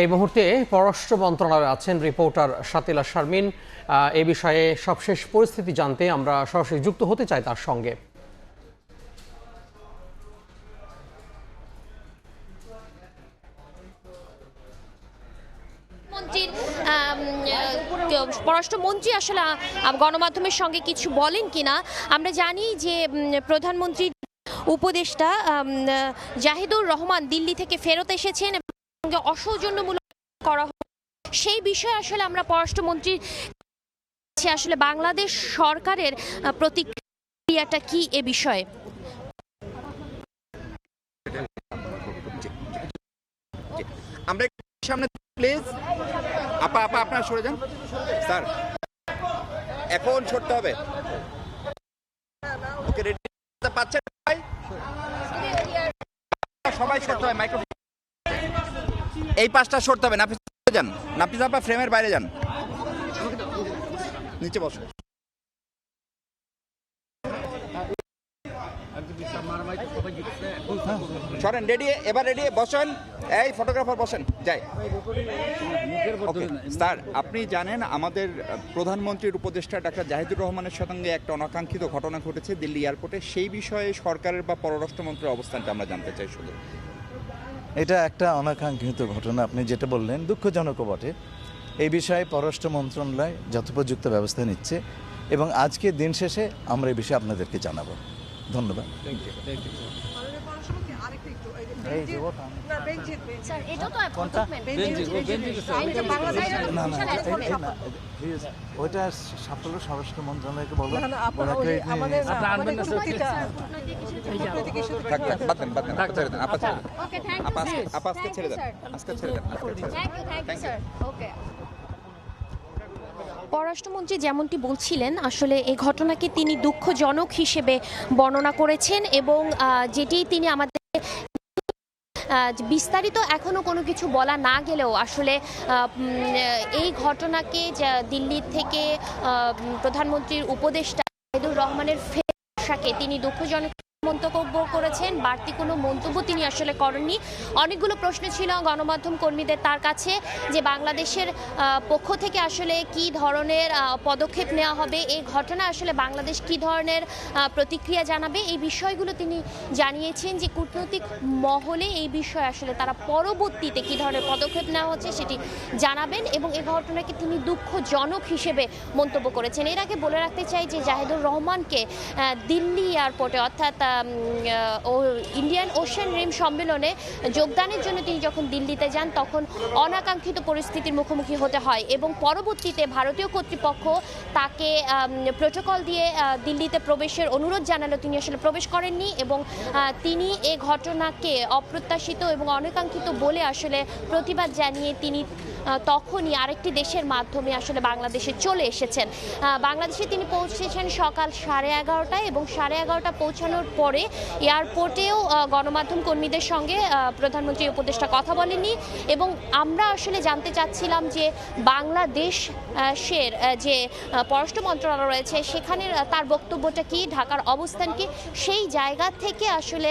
এই মুহূর্তে পররাষ্ট্র মন্ত্রণালয়ে আছেন রিপোর্টার শাতিলা শারমিন। এই বিষয়ে সবশেষ পরিস্থিতি জানতে আমরা সরাসরি যুক্ত হতে চাই তার সঙ্গে। পররাষ্ট্রমন্ত্রী আসলে গণমাধ্যমের সঙ্গে কিছু বলেন কিনা। আমরা জানি যে প্রধানমন্ত্রী উপদেষ্টা জাহিদুর রহমান দিল্লি থেকে ফেরত এসেছেন এবং অসৌজন্যমূলক করা সেই বিষয়ে আসলে আমরা পররাষ্ট্রমন্ত্রীর আসলে বাংলাদেশ সরকারের প্রতিক্রিয়াটা কি এ বিষয়ে। আমরা সামনে প্লিজ আপা আপনারা সরে যান স্যার, এখন সরতে হবে। ওকে রেডি পাচ্ছেন ভাই, সবাই সরতে হবে। মাইক্রোফোন এই পাঁচটা সরতে হবে। নাফিস যান, নাফিস আপা ফ্রেমের বাইরে যান, নিচে বসো। সরেন, রেডি, এবার রেডি, বসেন। এই ফটোগ্রাফার বসেন, যাই। স্যার, আপনি জানেন আমাদের প্রধানমন্ত্রীর উপদেষ্টা ডাক্তার জাহিদুর রহমানের সঙ্গে একটা অনাকাঙ্ক্ষিত ঘটনা ঘটেছে দিল্লি এয়ারপোর্টে। সেই বিষয়ে সরকারের বা পররাষ্ট্রমন্ত্রীর অবস্থানটা আমরা জানতে চাই শুধু। এটা একটা অনাকাঙ্ক্ষিত ঘটনা, আপনি যেটা বললেন দুঃখজনকও বটে। এই বিষয়ে পররাষ্ট্র মন্ত্রণালয় যথোপযুক্ত ব্যবস্থা নিচ্ছে এবং আজকে দিন শেষে আমরা এই বিষয়ে আপনাদেরকে জানাবো। ধন্যবাদ। ওইটা সাফল্য স্বরাষ্ট্র মন্ত্রণালয়কে বলবো। পররাষ্ট্রমন্ত্রী যেমনটি বলছিলেন, আসলে এই ঘটনাকে তিনি দুঃখজনক হিসেবে বর্ণনা করেছেন এবং যেটি তিনি আমাদের বিস্তারিত এখনো কোনো কিছু বলা না গেলেও আসলে এই ঘটনাকে দিল্লি থেকে প্রধানমন্ত্রীর উপদেষ্টা জাহিদুর রহমানের ফেরাকে তিনি দুঃখজনক মন্তব্য করেছেন। বাড়তি কোনো মন্তব্য তিনি আসলে করেননি। অনেকগুলো প্রশ্ন ছিল গণমাধ্যম কর্মীদের তার কাছে যে বাংলাদেশের পক্ষ থেকে আসলে কি ধরনের পদক্ষেপ নেওয়া হবে, এই ঘটনা আসলে বাংলাদেশ কি ধরনের প্রতিক্রিয়া জানাবে, এই বিষয়গুলো তিনি জানিয়েছেন যে কূটনৈতিক মহলে এই বিষয়ে আসলে তারা পরবর্তীতে কি ধরনের পদক্ষেপ নেওয়া হচ্ছে সেটি জানাবেন এবং এই ঘটনাকে তিনি দুঃখজনক হিসেবে মন্তব্য করেছেন। এর আগে বলে রাখতে চাই যে জাহিদুর রহমানকে দিল্লি এয়ারপোর্টে অর্থাৎ ইন্ডিয়ান ওশেন রিম সম্মেলনে যোগদানের জন্য তিনি যখন দিল্লিতে যান তখন অনাকাঙ্ক্ষিত পরিস্থিতির মুখোমুখি হতে হয় এবং পরবর্তীতে ভারতীয় কর্তৃপক্ষ তাকে প্রোটোকল দিয়ে দিল্লিতে প্রবেশের অনুরোধ জানালেও তিনি আসলে প্রবেশ করেননি এবং তিনি এই ঘটনাকে অপ্রত্যাশিত এবং অনাকাঙ্ক্ষিত বলে আসলে প্রতিবাদ জানিয়ে তিনি তখনই আরেকটি দেশের মাধ্যমে আসলে বাংলাদেশে চলে এসেছেন। বাংলাদেশে তিনি পৌঁছেছেন সকাল 11:30টায় এবং 11:30টা পৌঁছানোর পরে এয়ারপোর্টেও গণমাধ্যম কর্মীদের সঙ্গে প্রধানমন্ত্রী উপদেষ্টা কথা বলেননি এবং আমরা আসলে জানতে চাচ্ছিলাম যে বাংলাদেশের যে পররাষ্ট্র মন্ত্রণালয় রয়েছে সেখানের তার বক্তব্যটা কি, ঢাকার অবস্থান কি। সেই জায়গা থেকে আসলে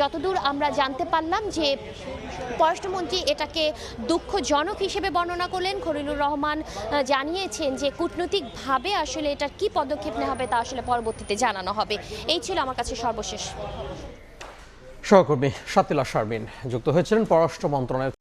যতদূর আমরা জানতে পারলাম যে পররাষ্ট্রমন্ত্রী এটাকে দুঃখজনক হিসেবে বর্ণনা করলেন। খলিলুর রহমান জানিয়েছেন যে কূটনৈতিকভাবে আসলে এটার কি পদক্ষেপ নেওয়া হবে তা আসলে পরবর্তীতে জানানো হবে। এই ছিল আমার কাছে সর্বশেষ। সহকর্মী শাতিলা শারমিন যুক্ত হয়েছিলেন পররাষ্ট্র মন্ত্রণালয়।